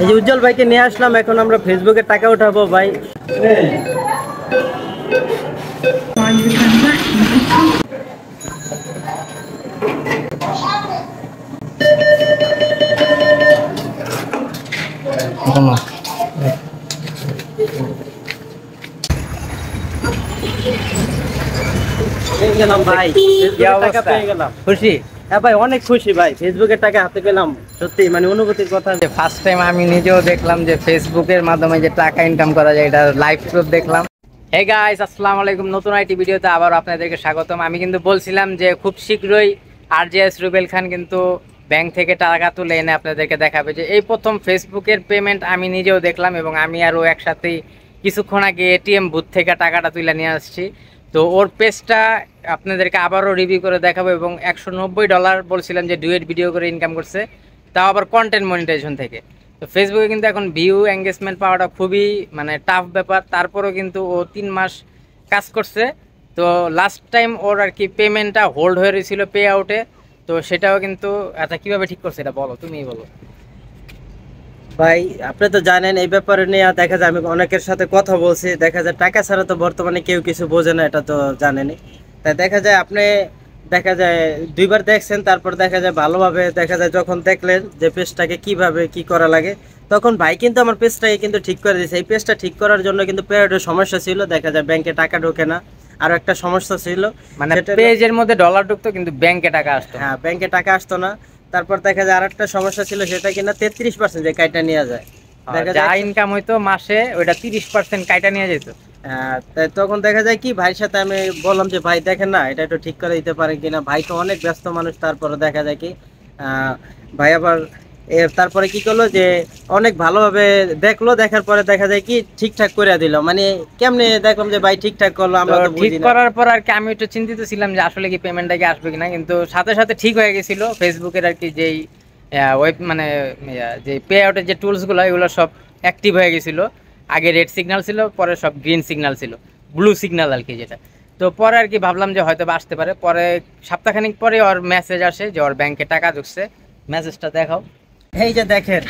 এই যে উজ্জ্বল ভাইকে নিয়ে আসলাম, এখন আমরা ফেসবুকে টাকা উঠাবো ভাই। ভাই টাকা পেয়ে গেলাম, খুশি? হ্যাঁ ভাই, অনেক খুশি ভাই, ফেসবুকের টাকা হাতে পেলাম। সত্যি মানে অনুভূতির কথা। ফার্স্ট টাইম আমি নিজেও দেখলাম যে ফেসবুকের মাধ্যমে যে টাকা ইনকাম করা যায়, এটা লাইভ প্রুফ দেখলাম। হে গাইস, আসসালামু আলাইকুম। নতুন আইটি ভিডিওতে আবার আপনাদেরকে স্বাগতম। আমি কিন্তু বলছিলাম যে খুব শীঘ্রই RJS রুবেল খান কিন্তু ব্যাংক থেকে টাকা তুলে এনে আপনাদেরকে দেখাবে। যে এই প্রথম ফেসবুকের পেমেন্ট আমি নিজেও দেখলাম, এবং আমি আরও একসাথেই কিছুক্ষণ আগে ATM বুথ থেকে টাকাটা তুলে নিয়ে আসছি। তো ওর পেজটা আপনাদেরকে আবারও রিভিউ করে দেখাবো, এবং $190 বলছিলাম যে ডুয়েট ভিডিও করে ইনকাম করছে, তাও আবার কন্টেন্ট মনিটাইজেশন থেকে। তো ফেসবুকে কিন্তু এখন ভিউ এঙ্গেজমেন্ট পাওয়াটা খুবই মানে টাফ ব্যাপার। তারপরেও কিন্তু ও 3 মাস কাজ করছে। তো লাস্ট টাইম ওর আর কি পেমেন্টটা হোল্ড হয়ে রয়েছিল পে আউটে, তো সেটাও কিন্তু আচ্ছা কীভাবে ঠিক করছে এটা বলো, তুমিই বলো। ভাই আপনি তো জানেন এই ব্যাপারে নিয়ে, দেখা যায় আমি অনেকের সাথে কথা বলছি, দেখা যায় টাকা ছাড়া তো বর্তমানে কেউ কিছু বোঝে না, এটা তো জানেনই। তাই দেখা যায় আপনি দেখা যায় 2বার দেখছেন, তারপর দেখা যায় ভালোভাবে দেখা যায় যখন দেখলেন যে পেজটাকে কিভাবে কি করা লাগে, তখন ভাই কিন্তু আমার পেজটাকে কিন্তু ঠিক করে দিয়েছে। এই পেজটা ঠিক করার জন্য কিন্তু পেরিয়ডের সমস্যা ছিল, দেখা যায় ব্যাংকে টাকা ঢোকে না, আর একটা সমস্যা ছিল মানে পেজের মধ্যে ডলার ঢুকতো কিন্তু ব্যাংকে টাকা আসতো। হ্যাঁ, ব্যাংকে টাকা আসতো না। তারপর দেখা যায় আরেকটা সমস্যা ছিল, সেটা কিনা 33% যে কাইটা নিয়ে যায়, দেখা যায় ইনকাম হইতো মাসে ওইটা 30% কাইটা নিয়ে যেত। তখন দেখা যায় কি ভাইয়ের সাথে আমি বললাম যে ভাই দেখেন না, এটা একটু ঠিক করে দিতে পারেন কিনা। ভাই তো অনেক ব্যস্ত মানুষ, তারপরে দেখা যায় কি ভাই আবার তারপরে কি করলো যে অনেক ভালোভাবে দেখলো, দেখার পরে দেখা যায় কি ঠিকঠাক করে দিল। মানে কেমনে দেখলাম যে ভাই ঠিকঠাক করলো, আমরা তো ঠিক করার পর আর কি আমি একটু চিন্তিত ছিলাম যে আসলে কি পেমেন্টটা কি আসবে কিনা, কিন্তু সাথে সাথে ঠিক হয়ে গেছিল। ফেসবুকের আর কি যেই ওয়েব মানে যে পে আউটের যে টুলসগুলো, এগুলো সব অ্যাক্টিভ হয়ে গেছিলো। আগে রেড সিগন্যাল ছিল, পরে সব গ্রিন সিগন্যাল ছিল, ব্লু সিগন্যাল আর কি যেটা। তো পরে আর কি ভাবলাম যে হয়তো আসতে পারে। পরে সপ্তাহখানিক পরে ওর মেসেজ আসে যে ওর ব্যাংকে টাকা ঢুকছে। মেসেজটা দেখাও। এই যে দেখেন,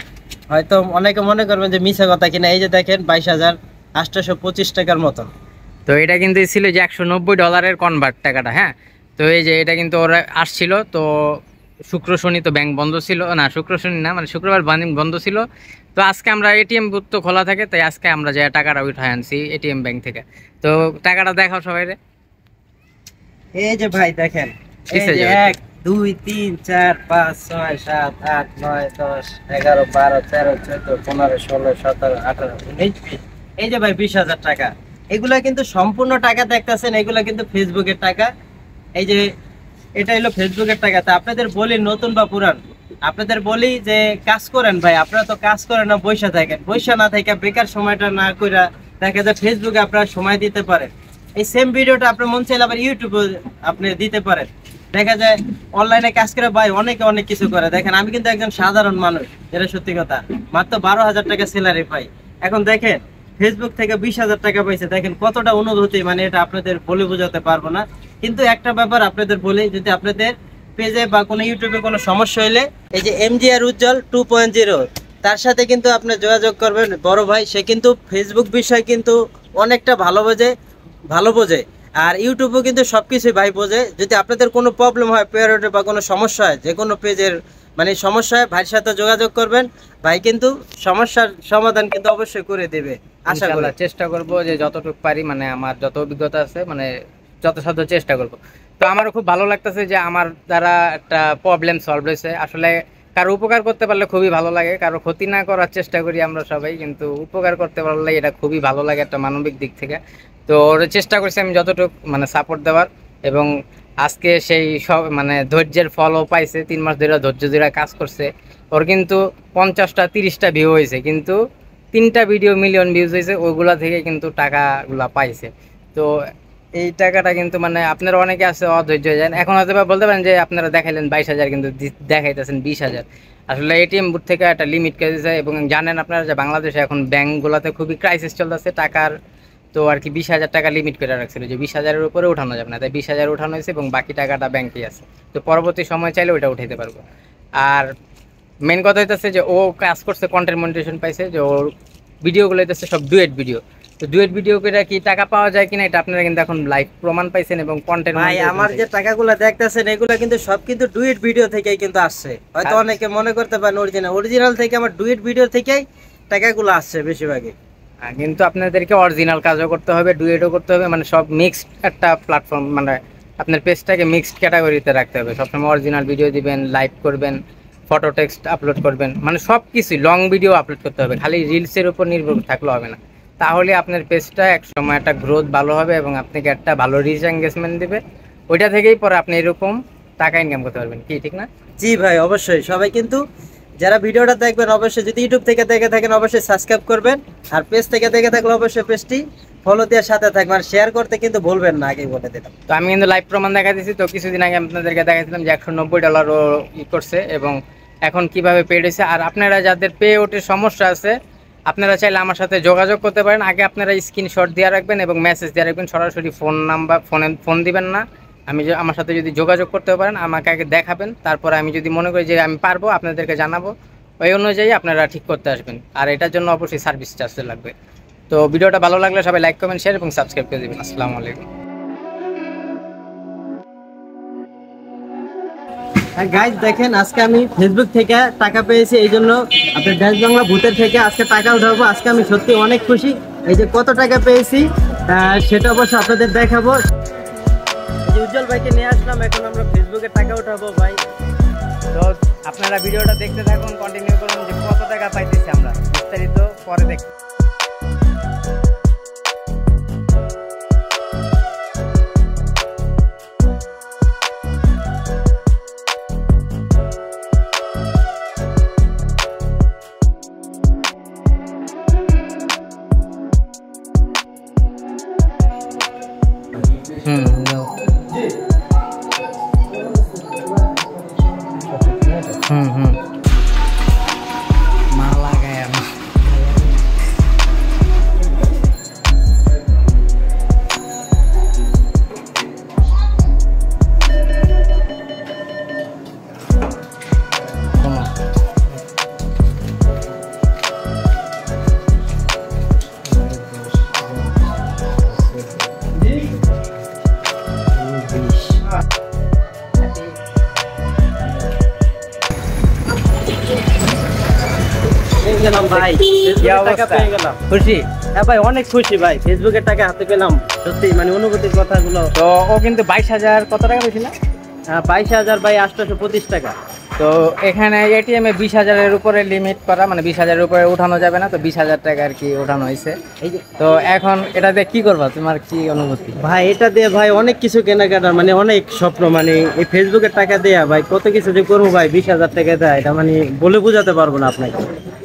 হয়তো অনেকে মনে করবেন যে মিছা কথা কিনা, এই যে দেখেন 22,825 টাকার মতন। তো এটা কিন্তু ছিল যে $190 কনভার্ট টাকাটা। হ্যাঁ, তো এই যে এটা কিন্তু ওরা আসছিল। তো শুক্র শনি তো ব্যাংক বন্ধ ছিল না, শুক্র শনি না মানে শুক্রবার বন্ধ ছিল। তো আজকে আমরা ATM বুথ তো খোলা থাকে, তাই আজকে আমরা যে টাকাটা উঠায় আনছি ATM ব্যাংক থেকে। তো টাকাটা দেখাও সবাই রে। এই যে ভাই দেখেন, 1 2 3 4 5 6 7 8 9 10 11 12 13 14 15 16 17 18 19 20। এই যে ভাই 20,000 টাকা, এগুলা কিন্তু সম্পূর্ণ টাকা দেখতেছেন, এগুলা কিন্তু ফেসবুকের টাকা। এই যে এটা হলো ফেসবুকের টাকা। তা আপনাদের বলি, নতুন বা পুরান, আপনাদের বলি যে কাজ করেন ভাই। আপনারা তো কাজ করেন না, বৈশা থাকেন। বৈশা না থেকে বেকার সময়টা না কইরা দেখা যায় ফেসবুকে আপনারা সময় দিতে পারেন। এই সেম ভিডিওটা আপনার মন চাইলে আবার ইউটিউবে আপনি দিতে পারেন। দেখা যায় অনলাইনে কাজ করে ভাই অনেকে অনেক কিছু করে। দেখেন আমি কিন্তু একজন সাধারণ মানুষ, যেটা সত্যি কথা, মাত্র 12,000 টাকা স্যালারি পাই। এখন দেখেন ফেসবুক থেকে 20,000 টাকা পাইছে, দেখেন কতটা অনুভূতি, মানে এটা আপনাদের বলে বোঝাতে পারবো না। কিন্তু একটা ব্যাপার আপনাদের বলি, যদি আপনাদের পেজে বা কোনো ইউটিউবে কোনো সমস্যা হইলে এই যে MGR উজ্জ্বল 2.0, তার সাথে কিন্তু আপনি যোগাযোগ করবেন। বড় ভাই, সে কিন্তু ফেসবুক বিষয় কিন্তু অনেকটা ভালো বোঝে, আর ইউটিউবও কিন্তু সবকিছুই ভাই বোঝে। যদি আপনাদের কোনো প্রবলেম হয়, পেরিয়ডে বা কোনো সমস্যা হয়, যে কোনো পেজের মানে সমস্যা হয়, ভাইয়ের সাথে যোগাযোগ করবেন। ভাই কিন্তু সমস্যার সমাধান কিন্তু অবশ্যই করে দেবে, আশা করি। চেষ্টা করব যে যতটুকু পারি, মানে আমার যত অভিজ্ঞতা আছে, মানে যথাসাধ্য চেষ্টা করব। তো আমারও খুব ভালো লাগতেছে যে আমার দ্বারা একটা প্রবলেম সলভ হয়েছে। আসলে কারো উপকার করতে পারলে খুবই ভালো লাগে, কারো ক্ষতি না করার চেষ্টা করি আমরা সবাই, কিন্তু উপকার করতে পারলে এটা খুবই ভালো লাগে একটা মানবিক দিক থেকে। তো ওর চেষ্টা করছি আমি যতটুকু মানে সাপোর্ট দেওয়ার, এবং আজকে সেই সব মানে ধৈর্যের ফলও পাইছে। 3 মাস ধরে ধৈর্য ধরে কাজ করছে। ওর কিন্তু 50টা 30টা ভিউ হয়েছে, কিন্তু 3টা ভিডিও মিলিয়ন ভিউজ হয়েছে, ওইগুলা থেকে কিন্তু টাকাগুলা পাইছে। তো এই টাকাটা কিন্তু মানে আপনারা অনেকে আছে অধৈর্য হয়ে যান। এখন হয়তো বলতে পারেন যে আপনারা দেখাইলেন 22,000, কিন্তু দেখাইতেছেন 20,000। আসলে ATM বুথ থেকে একটা লিমিট করে দিয়েছে, এবং জানেন আপনারা যে বাংলাদেশে এখন ব্যাংকগুলোতে খুবই ক্রাইসিস চলতেছে টাকার। তো আর কি 20,000 টাকা লিমিট করে রাখছিল যে 20,000-এর উপরে উঠানো যাবে না, তাই 20,000 উঠানো হয়েছে, এবং বাকি টাকাটা ব্যাংকে আছে। তো পরবর্তী সময় চাইলে ওইটা উঠাইতে পারবো। আর মেন কথা হইতেছে যে ও কাজ করছে, কন্টেন্ট মনিটাইজেশন পাইছে, যে ওর ভিডিওগুলো হইতেছে সব ডুয়েট ভিডিও। তো ডুয়েট ভিডিও করে কি টাকা পাওয়া যায় কিনা এটা আপনারা কিন্তু এখন লাইভ প্রমাণ পাইছেন, এবং কন্টেন্ট ভাই আমার যে টাকাগুলো দেখতেছেন এগুলো কিন্তু সব কিন্তু ডুয়েট ভিডিও থেকেই কিন্তু আসছে। হয়তো অনেকে মনে করতে পারেন অরিজিনাল থেকে আমার ডুয়েট ভিডিও থেকেই টাকাগুলো আসছে বেশিরভাগই। কিন্তু আপনাদেরকে অরিজিনাল কাজও করতে হবে, ডুয়েটও করতে হবে, মানে সব মিক্সড একটা প্ল্যাটফর্ম, মানে আপনার পেজটাকে মিক্সড ক্যাটাগরিতে রাখতে হবে। সবসময় অরিজিনাল ভিডিও দিবেন, লাইভ করবেন, ফটো টেক্সট আপলোড করবেন, মানে সব কিছুই লং ভিডিও আপলোড করতে হবে। খালি রিলসের উপর নির্ভর থাকলে হবে না, তাহলে আপনার পেজটা একসময় একটা গ্রোথ ভালো হবে এবং আপনাকে একটা ভালো রিচ এঙ্গেজমেন্ট দেবে। ওইটা থেকেই পরে আপনি এরকম টাকা ইনকাম করতে পারবেন, কি ঠিক না? জি ভাই অবশ্যই। সবাই কিন্তু যারা ভিডিওটা দেখবেন অবশ্যই, যদি ইউটিউব থেকে দেখে থাকেন অবশ্যই সাবস্ক্রাইব করবেন, আর পেজ থেকে দেখে থাকলে অবশ্যই পেজটি ফলো দেওয়ার সাথে থাকবেন, আর শেয়ার করতে কিন্তু ভুলবেন না, আগেই বলে দিলাম। তো আমি কিন্তু লাইভ প্রমাণ দেখা দিচ্ছি। তো কিছুদিন আগে আপনাদেরকে দেখাইছিলাম যে $190 ই করছে এবং এখন কিভাবে পেড হয়েছে। আর আপনারা যাদের পে ওটির সমস্যা আছে আপনারা চাইলে আমার সাথে যোগাযোগ করতে পারেন। আগে আপনারা স্ক্রিনশট দিয়ে রাখবেন এবং মেসেজ দিয়ে রাখবেন, সরাসরি ফোন দিবেন না। আমার সাথে যদি যোগাযোগ করতে পারেন আমাকে আগে দেখাবেন, তারপরে আমি যদি মনে করি যে আমি পারবো আপনাদেরকে জানাবো, ওই অনুযায়ী আপনারা ঠিক করতে আসবেন। আর এটার জন্য অবশ্যই সার্ভিস চার্জ লাগবে। তো ভিডিওটা ভালো লাগলে সবাই লাইক কমেন্ট শেয়ার এবং সাবস্ক্রাইব করে দেবেন। আসসালামু আলাইকুম। গাইজ দেখেন, আজকে আমি ফেসবুক থেকে টাকা পেয়েছি, এই জন্য আপনার ড্যান্স বাংলা ভূতের থেকে আজকে টাকা উঠাবো। আজকে আমি সত্যি অনেক খুশি। এই যে কত টাকা পেয়েছি সেটা অবশ্য আপনাদের দেখাবো। এই যে উজ্জ্বল ভাইকে নিয়ে আসলাম, এখন আমরা ফেসবুকে টাকা উঠাবো ভাই। তো আপনারা ভিডিওটা দেখতে থাকুন, কন্টিনিউ করুন যে কত টাকা পাইতেছি আমরা, বিস্তারিত পরে দেখতে। माला गया গেলাম ভাই, টাকা পেয়ে গেলাম। খুশি? হ্যাঁ ভাই অনেক খুশি ভাই, ফেসবুকের টাকা হাতে পেলাম। সত্যি মানে অনুভূতির কথাগুলো। তো ও কিন্তু 22,000 কত টাকা পেয়েছিল? 22,000 ভাই 825 টাকা। তো এখানে এটিএম এ 20,000-এর উপরে লিমিট করা, মানে 20,000-এর উপরে উঠানো যাবে না। তো 20,000 টাকা আর কি উঠানো হয়েছে। তো এখন এটা দিয়ে কি করবা, তোমার কি অনুভূতি? ভাই এটা দিয়ে ভাই অনেক কিছু কেনাকাটা, মানে অনেক স্বপ্ন, মানে এই ফেসবুকের টাকা দেয়া ভাই কত কিছু যে করবো ভাই। 20,000 টাকা দেয়, এটা মানে বলে বোঝাতে পারবো না আপনাকে।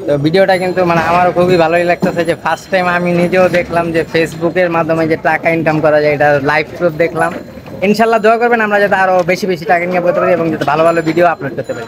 তো ভিডিওটা কিন্তু মানে আমারও খুবই ভালোই লাগতেছে যে ফার্স্ট টাইম আমি নিজেও দেখলাম যে ফেসবুকের মাধ্যমে যে টাকা ইনকাম করা যায়, এটা লাইভ প্রুফ দেখলাম। ইনশাল্লাহ দোয়া করবেন আমরা যাতে আরো বেশি বেশি টাকা ইনকাম করতে পারি এবং যাতে ভালো ভালো ভিডিও আপলোড করতে পারি।